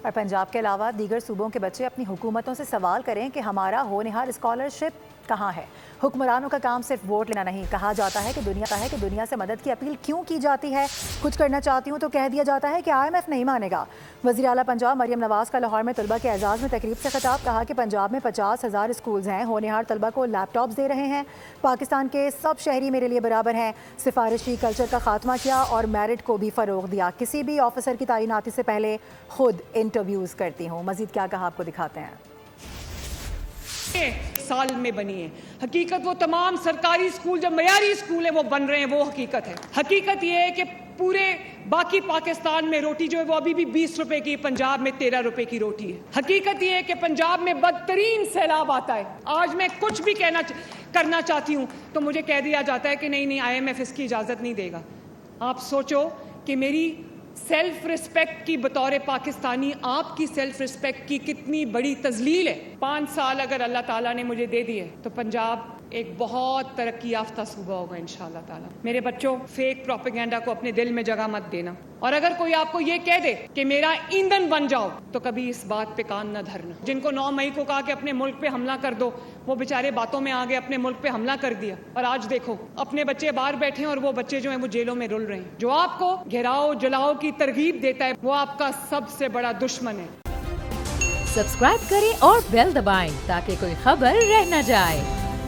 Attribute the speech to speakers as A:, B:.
A: اور پنجاب کے علاوہ دیگر صوبوں کے بچے اپنی حکومتوں سے سوال کریں کہ ہمارا ہونہار اسکالرشپ کہاں ہے۔ حکمرانوں کا کام صرف ووٹ لینا نہیں، کہا جاتا ہے کہ دنیا سے مدد کی اپیل کیوں کی جاتی ہے۔ کچھ کرنا چاہتی ہوں تو کہہ دیا جاتا ہے کہ IMF نہیں مانے گا۔ وزیر اعلیٰ پنجاب مریم نواز کا لاہور میں طلبہ کے اعزاز میں تقریب سے خطاب، کہا کہ پنجاب میں 50,000 اسکولز ہیں، ہونہار طلبہ کو لیپ ٹاپس دے رہے ہیں۔ پاکستان کے سب شہری میرے لیے برابر ہیں۔ سفارشی کلچر کا خاتمہ کیا اور میرٹ کو بھی فروغ دیا۔ کسی بھی آفیسر کی تعیناتی سے پہلے خود انٹرویوز کرتی ہوں۔ مزید کیا کہا آپ کو دکھاتے ہیں۔
B: سال میں بنی ہے حقیقت، وہ تمام سرکاری اسکول جو معیاری اسکول ہیں وہ بن رہے ہیں، وہ حقیقت ہے۔ حقیقت یہ ہے کہ پورے باقی پاکستان میں روٹی جو ہے وہ ابھی بھی 20 روپے کی، پنجاب میں 13 روپے کی روٹی ہے۔ حقیقت یہ ہے کہ پنجاب میں بدترین سیلاب آتا ہے۔ آج میں کچھ بھی کرنا چاہتی ہوں تو مجھے کہہ دیا جاتا ہے کہ نہیں IMF اس کی اجازت نہیں دے گا۔ آپ سوچو کہ میری سیلف رسپیکٹ کی بطور پاکستانی آپ کی سیلف رسپیکٹ کی کتنی بڑی تذلیل ہے۔ 5 سال اگر اللہ تعالیٰ نے مجھے دے دیے تو پنجاب ایک بہت ترقی یافتہ صوبہ ہوگا انشاءاللہ تعالیٰ۔ میرے بچوں، فیک پروپیگنڈا کو اپنے دل میں جگہ مت دینا، اور اگر کوئی آپ کو یہ کہہ دے کہ میرا ایندھن بن جاؤ تو کبھی اس بات پہ کان نہ دھرنا۔ جن کو 9 مئی کو کہا کہ اپنے ملک پہ حملہ کر دو، وہ بیچارے باتوں میں آگے اپنے ملک پہ حملہ کر دیا، اور آج دیکھو اپنے بچے باہر بیٹھے ہیں اور وہ بچے جو ہیں وہ جیلوں میں رل رہے ہیں۔ جو آپ کو گھیراؤ جلاؤ کی ترغیب دیتا ہے وہ آپ کا سب سے بڑا دشمن ہے۔
C: سبسکرائب کریں اور بیل دبائیں تاکہ کوئی خبر رہ نہ جائے۔